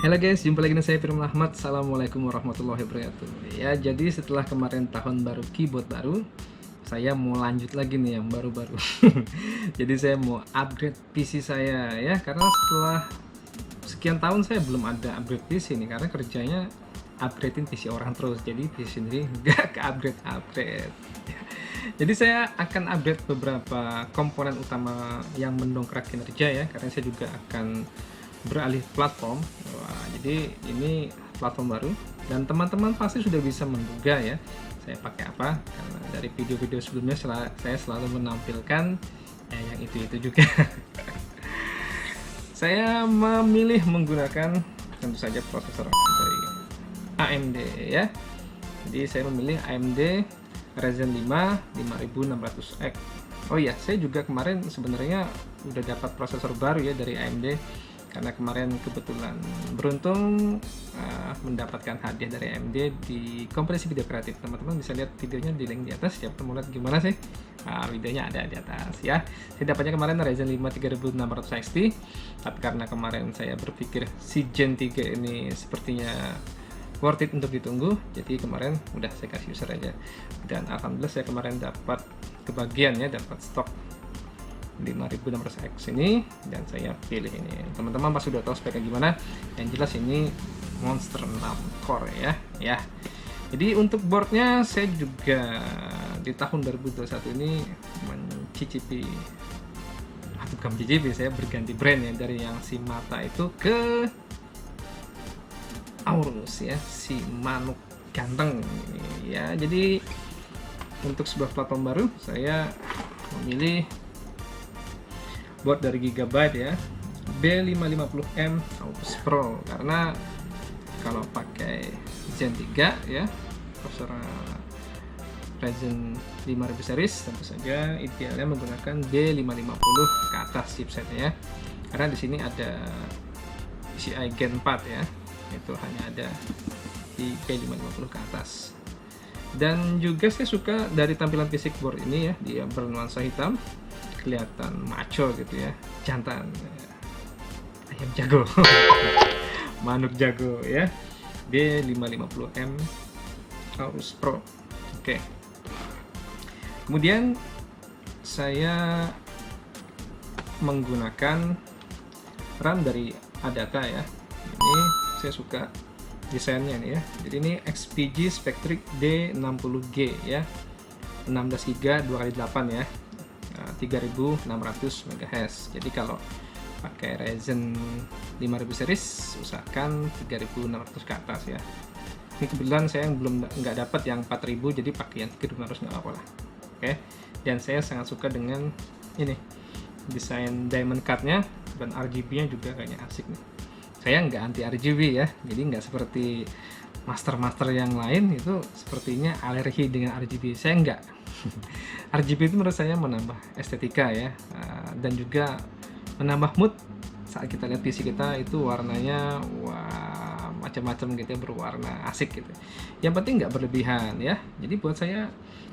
Halo guys, jumpa lagi dengan saya Firman Ahmad. Assalamualaikum warahmatullahi wabarakatuh. Ya, jadi setelah kemarin tahun baru keyboard baru, saya mau lanjut lagi nih yang baru-baru. Jadi saya mau upgrade PC saya ya, karena setelah sekian tahun saya belum ada upgrade PC nih, karena kerjanya upgradein PC orang terus. Jadi PC sendiri nggak ke upgrade. Jadi saya akan upgrade beberapa komponen utama yang mendongkrak kinerja ya, karena saya juga akan beralih platform. Wah, jadi ini platform baru dan teman-teman pasti sudah bisa menduga ya saya pakai apa, karena dari video-video sebelumnya saya selalu menampilkan yang itu juga. Saya memilih menggunakan tentu saja prosesor dari AMD ya. Jadi saya memilih AMD Ryzen 5 5600X. Oh iya, saya juga kemarin sebenarnya udah dapat prosesor baru ya dari AMD, karena kemarin kebetulan beruntung mendapatkan hadiah dari AMD di kompetisi video kreatif. Teman-teman bisa lihat videonya di link di atas. Siapa mau lihat gimana sih? Videonya ada di atas ya. Saya dapatnya kemarin Ryzen 5 3600 XT, tapi karena kemarin saya berpikir si Gen 3 ini sepertinya worth it untuk ditunggu, jadi kemarin udah saya kasih user aja. Dan alhamdulillah saya kemarin dapat kebagian ya, dapat stok 5600X ini, dan saya pilih ini. Teman-teman pasti udah tahu speknya gimana. Yang jelas ini Monster 6 core ya. Jadi untuk boardnya saya juga di tahun 2021 ini mencicipi, atau bukan mencicipi, saya berganti brand ya, dari yang si mata itu ke Aorus ya, si manuk ganteng ini ya. Jadi untuk sebuah platform baru saya memilih board dari Gigabyte ya, B550M Aorus Pro, karena kalau pakai Gen 3 ya, prosesor Ryzen 5000 series, tentu saja idealnya menggunakan B550 ke atas chipsetnya ya, karena di sini ada PCI Gen 4 ya, itu hanya ada di B550 ke atas. Dan juga saya suka dari tampilan fisik board ini ya, dia bernuansa hitam, kelihatan maco gitu ya, jantan, ayam jago. Manuk jago ya, B550M Aorus Pro. Oke. Kemudian saya menggunakan RAM dari Adata ya. Ini saya suka desainnya nih ya. Jadi ini XPG Spectric D60G ya, 16 GB 2x8 ya, 3600 MHz. Jadi kalau pakai Ryzen 5000 series usahakan 3600 ke atas ya. Ini kebetulan saya nggak dapat yang 4000, jadi pakai yang 3600 nggak apa-apa lah. Oke. Dan saya sangat suka dengan ini desain diamond cut-nya, dan RGB-nya juga kayaknya asik nih. Saya nggak anti RGB ya, jadi nggak seperti master yang lain itu sepertinya alergi dengan RGB. Saya nggak. RGB itu menurut saya menambah estetika ya, dan juga menambah mood saat kita lihat PC kita itu warnanya wah macam-macam gitu ya, berwarna asik gitu. Yang penting nggak berlebihan ya. Jadi buat saya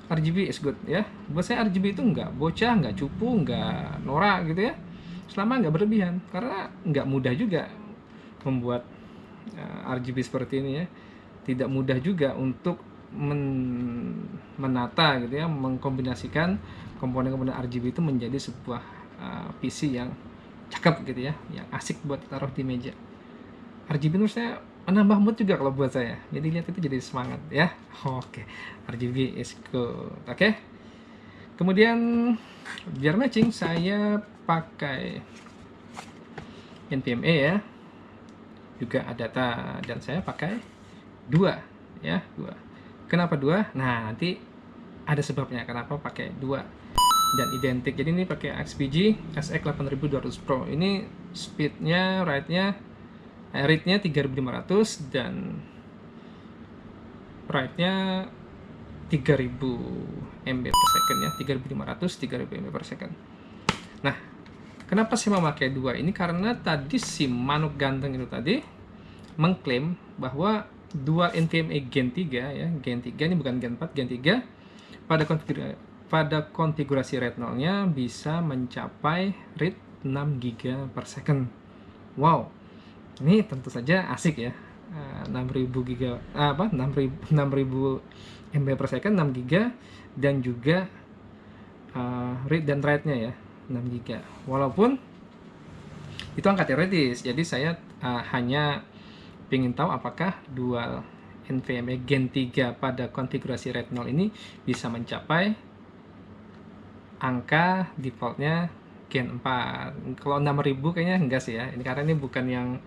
RGB is good ya. Buat saya RGB itu nggak bocah, nggak cupu, nggak norak gitu ya, selama nggak berlebihan, karena nggak mudah juga membuat RGB seperti ini ya. Tidak mudah juga untuk menata gitu ya, mengkombinasikan komponen-komponen RGB itu menjadi sebuah PC yang cakep gitu ya, yang asik buat taruh di meja. RGB menurut saya menambah mood juga kalau buat saya, jadi lihat itu jadi semangat ya. Oke, RGB is good. Oke. Kemudian biar matching saya pakai NVMe ya, juga Adata, dan saya pakai dua ya, dua. Kenapa dua? Nah, nanti ada sebabnya kenapa pakai dua dan identik. Jadi ini pakai XPG SX8200 Pro. Ini speednya, readnya 3500 dan write-nya 3000 MB per second ya, 3500 3000 MB per second. Nah, kenapa saya memakai dua ini? Karena tadi si manuk ganteng itu tadi mengklaim bahwa dual NVMe Gen 3 ya, Gen 3 ini bukan Gen 4, Gen 3 pada konfigurasi RAID 0-nya bisa mencapai read 6 GB per second. Wow, Ini tentu saja asik ya. 6000 giga apa 6000 MB per second, 6 giga, dan juga read dan write-nya ya 6 giga. Walaupun itu angka teoritis, jadi saya hanya ingin tahu apakah dual NVMe Gen 3 pada konfigurasi RAID 0 ini bisa mencapai angka defaultnya Gen 4. Kalau 6000 kayaknya enggak sih ya, ini karena ini bukan yang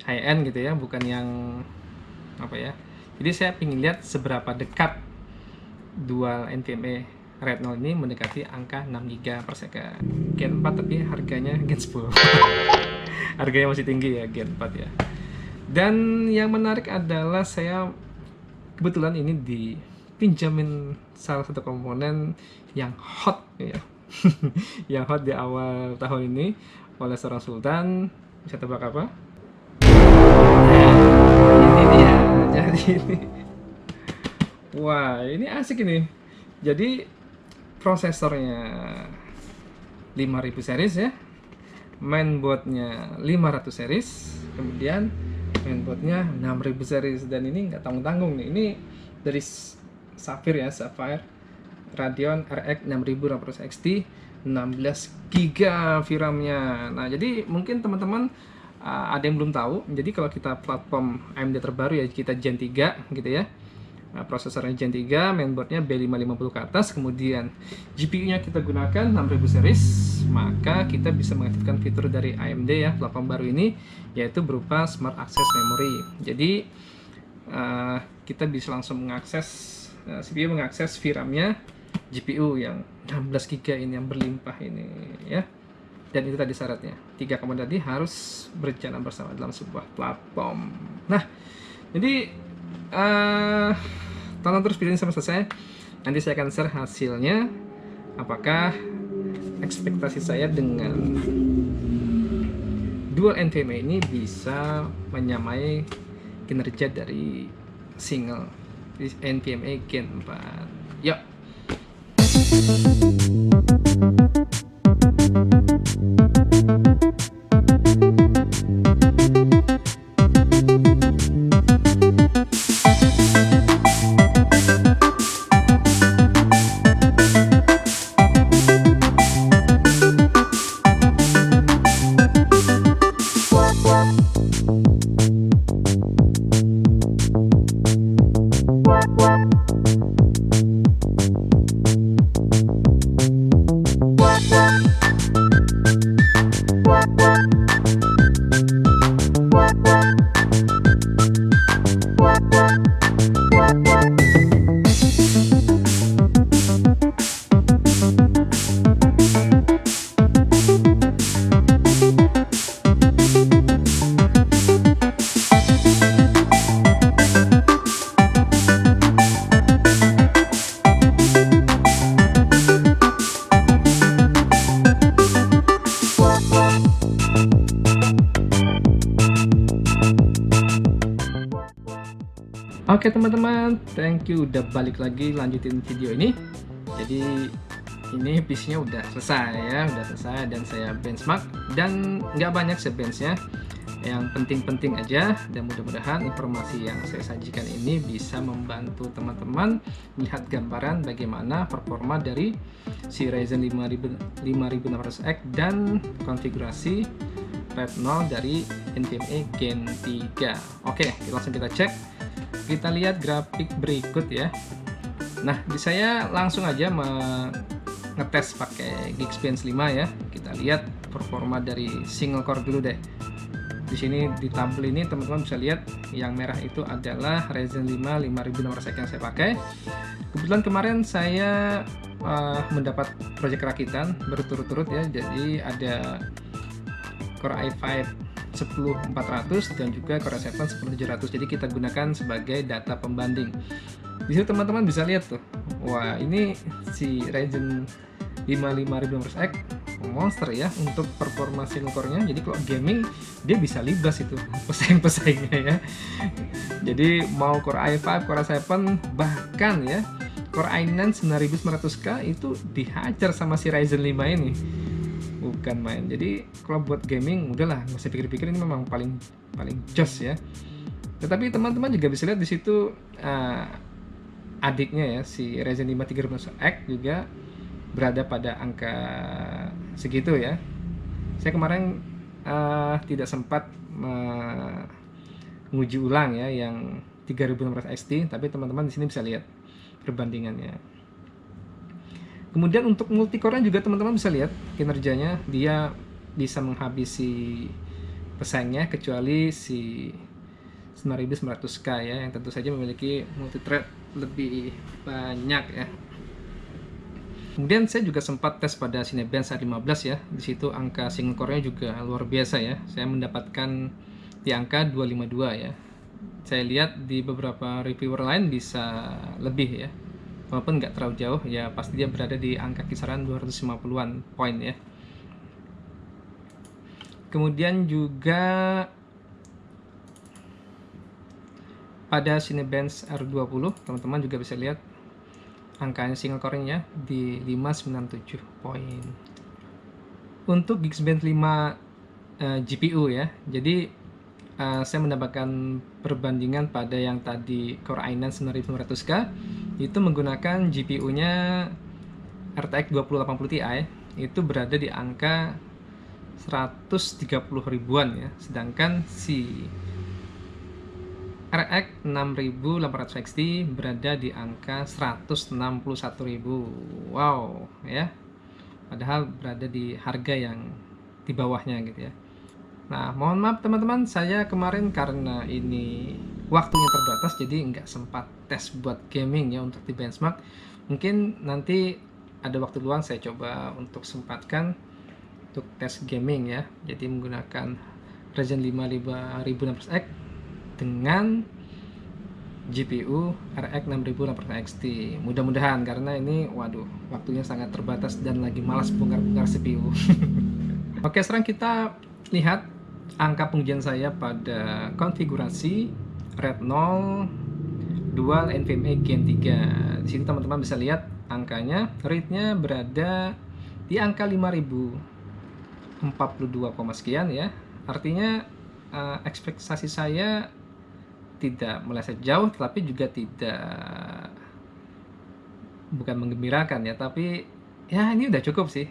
high end gitu ya, bukan yang apa ya. Jadi saya ingin lihat seberapa dekat dual NVMe RAID 0 ini mendekati angka 6 GB per second. Gen 4 tapi harganya Gen 10. Harganya masih tinggi ya Gen 4 ya. Dan yang menarik adalah saya kebetulan ini dipinjamin salah satu komponen yang hot ya. Yang hot di awal tahun ini oleh seorang sultan. Bisa tebak apa? Ini dia. Jadi ini. Wah, ini asik ini. Jadi prosesornya 5000 series ya. Mainboardnya 500 series. Kemudian mainboardnya 6000 series, dan ini nggak tanggung-tanggung nih. Ini dari Sapphire ya, Sapphire Radeon RX 6600 XT, 16 GB VRAM-nya. Nah, jadi mungkin teman-teman ada yang belum tahu. Jadi kalau kita platform AMD terbaru ya, kita Gen 3 gitu ya. Prosesornya Gen 3, mainboardnya B550 ke atas, kemudian GPU-nya kita gunakan 6000 series, maka kita bisa mengaktifkan fitur dari AMD ya, platform baru ini, yaitu berupa Smart Access Memory. Jadi kita bisa langsung mengakses, CPU mengakses VRAM-nya GPU yang 16 GB ini yang berlimpah ini ya. Dan itu tadi syaratnya, 3 komponen tadi harus berjalan bersama dalam sebuah platform. Nah, jadi tonton terus video ini sampai selesai. Nanti saya akan share hasilnya, apakah ekspektasi saya dengan dual NVMe ini bisa menyamai kinerja dari single NVMe Gen 4. Yuk. Oke teman-teman, thank you udah balik lagi lanjutin video ini. Jadi ini PC-nya udah selesai ya, dan saya benchmark, dan nggak banyak sih benchnya, yang penting-penting aja, dan mudah-mudahan informasi yang saya sajikan ini bisa membantu teman-teman melihat gambaran bagaimana performa dari si Ryzen 5600X dan konfigurasi RAID 0 dari NVMe Gen 3. Oke, langsung kita cek. Kita lihat grafik berikut ya. Nah, di saya langsung aja ngetes pakai Geekbench 5 ya. Kita lihat performa dari single core dulu deh. Di sini di tabel ini teman-teman bisa lihat yang merah itu adalah Ryzen 5 5600X yang saya pakai. Kebetulan kemarin saya mendapat proyek rakitan berturut-turut ya. Jadi ada Core i5 10400 dan juga Core i7 10700. Jadi kita gunakan sebagai data pembanding. Di sini teman-teman bisa lihat tuh. Wah, ini si Ryzen 5600X monster ya untuk performa single core-nya. Jadi kalau gaming dia bisa libas itu pesaing-pesaingnya ya. Jadi mau Core i5, Core i7, bahkan ya Core i9 9900K itu dihajar sama si Ryzen 5 ini. bukan main. Jadi kalau buat gaming udahlah, nggak usah pikir-pikir, ini memang paling jos ya. Tetapi teman-teman juga bisa lihat di situ adiknya ya, si Ryzen 5 3000X juga berada pada angka segitu ya. Saya kemarin tidak sempat menguji ulang ya yang 3600 XT, tapi teman-teman di sini bisa lihat perbandingannya. Kemudian untuk multicore juga teman-teman bisa lihat kinerjanya, dia bisa menghabisi pesaingnya kecuali si 9900K ya, yang tentu saja memiliki multithread lebih banyak ya. Kemudian saya juga sempat tes pada Cinebench A15 ya. Di situ angka single core-nya juga luar biasa ya. Saya mendapatkan di angka 252 ya. Saya lihat di beberapa reviewer lain bisa lebih ya. Walaupun nggak terlalu jauh ya, pasti dia berada di angka kisaran 250-an poin ya. Kemudian juga pada Cinebench R20 teman-teman juga bisa lihat angkanya single core-nya di 597 poin. Untuk Geekbench 5 GPU ya, jadi saya mendapatkan perbandingan pada yang tadi Core i9 9500K itu menggunakan GPU-nya RTX 2080 Ti, itu berada di angka 130 ribuan ya, sedangkan si RX 6800 XT berada di angka 161.000. Wow ya, padahal berada di harga yang di bawahnya gitu ya. Nah, mohon maaf teman-teman, saya kemarin karena ini waktunya terbatas jadi nggak sempat tes buat gaming ya untuk di benchmark. Mungkin nanti ada waktu luang saya coba untuk sempatkan untuk tes gaming ya. Jadi menggunakan Ryzen 5 5600X dengan GPU RX 6800 XT. Mudah-mudahan, karena ini waduh waktunya sangat terbatas dan lagi malas bongkar-bongkar CPU. Oke, sekarang kita lihat angka pengujian saya pada konfigurasi Retinol Dual NVMe Gen 3. Di sini teman-teman bisa lihat angkanya, rate-nya berada di angka 5042, sekian ya. Artinya ekspektasi saya tidak meleset jauh, tapi juga bukan menggembirakan ya, tapi ya ini udah cukup sih.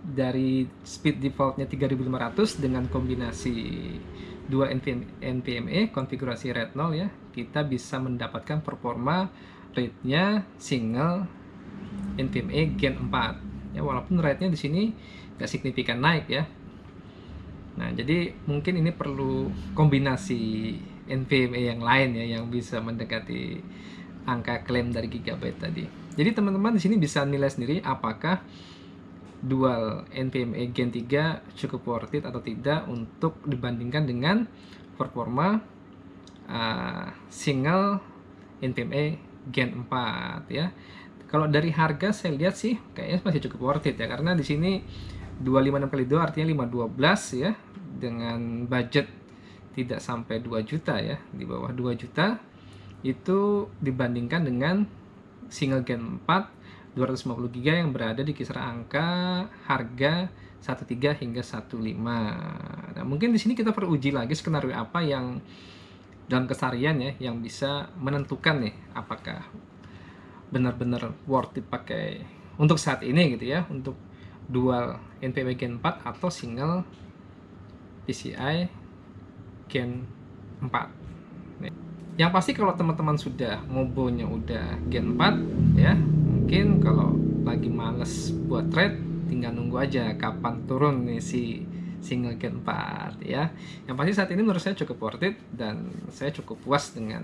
Dari speed defaultnya 3500 dengan kombinasi dua NVMe konfigurasi Retinol ya, kita bisa mendapatkan performa rate-nya single NVMe Gen 4 ya, walaupun rate-nya di sini nggak signifikan naik ya. Nah, jadi mungkin ini perlu kombinasi NVMe yang lain ya yang bisa mendekati angka klaim dari Gigabyte tadi. Jadi teman-teman di sini bisa nilai sendiri apakah dual NVMe Gen 3 cukup worth it atau tidak untuk dibandingkan dengan performa single NVMe Gen 4 ya. Kalau dari harga saya lihat sih kayaknya masih cukup worth it ya, karena di sini 256x2 artinya 512 ya, dengan budget tidak sampai 2 juta ya, di bawah 2 juta, itu dibandingkan dengan single Gen 4 250 GB yang berada di kisaran angka harga 13 hingga 15. Nah, mungkin di sini kita perlu uji lagi skenario apa yang dalam keseharian ya yang bisa menentukan nih apakah benar-benar worth it pakai untuk saat ini gitu ya, untuk dual NVMe Gen 4 atau single PCI Gen 4. Yang pasti kalau teman-teman sudah mobonya udah Gen 4 ya, mungkin kalau lagi males buat trade tinggal nunggu aja kapan turun nih si single Gen 4 ya. Yang pasti saat ini menurut saya cukup worth it dan saya cukup puas dengan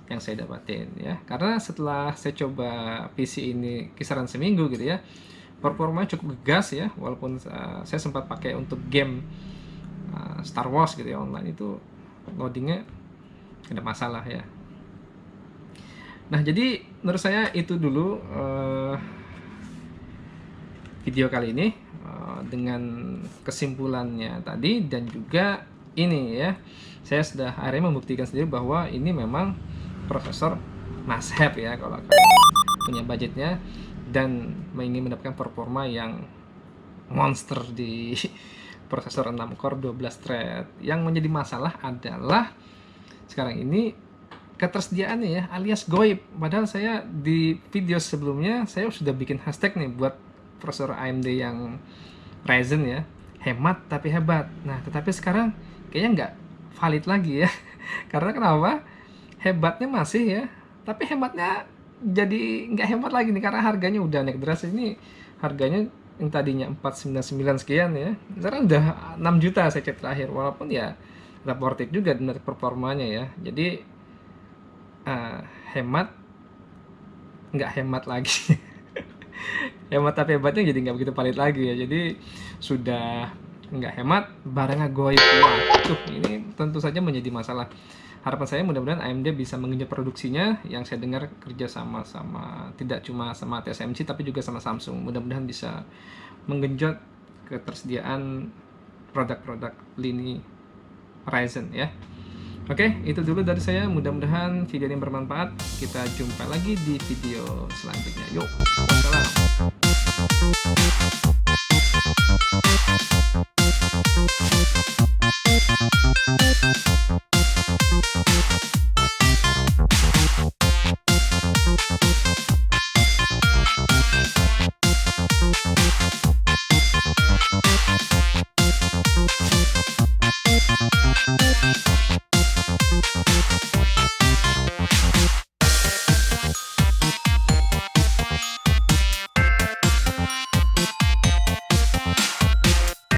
yang saya dapatin ya, karena setelah saya coba PC ini kisaran seminggu gitu ya, performanya cukup gegas ya, walaupun saya sempat pakai untuk game Star Wars gitu ya online, itu loadingnya ada masalah ya. Nah, jadi menurut saya itu dulu video kali ini dengan kesimpulannya tadi, dan juga ini ya, saya sudah akhirnya membuktikan sendiri bahwa ini memang prosesor must have ya kalau kalian punya budgetnya dan ingin mendapatkan performa yang monster di prosesor 6 core 12 thread. Yang menjadi masalah adalah sekarang ini ketersediaannya ya, alias goib. Padahal saya di video sebelumnya saya sudah bikin hashtag nih buat prosesor AMD yang Ryzen ya, hemat tapi hebat. Nah, tetapi sekarang kayaknya nggak valid lagi ya. Karena kenapa? Hebatnya masih ya, tapi hematnya jadi nggak hemat lagi nih karena harganya udah naik drastis. Ini harganya yang tadinya 499 sekian ya, sekarang udah 6 juta saya cek terakhir. Walaupun ya reported juga dari performanya ya. Jadi hemat nggak hemat lagi. Hemat tapi hebatnya jadi nggak begitu valid lagi ya. Jadi sudah nggak hemat, barangnya goib. Waduh, ini tentu saja menjadi masalah. Harapan saya mudah-mudahan AMD bisa mengenjot produksinya. Yang saya dengar kerja sama tidak cuma sama TSMC tapi juga sama Samsung. Mudah-mudahan bisa menggenjot ketersediaan produk-produk lini Ryzen ya. Oke, itu dulu dari saya. Mudah-mudahan video ini bermanfaat. Kita jumpa lagi di video selanjutnya. Yuk, salam.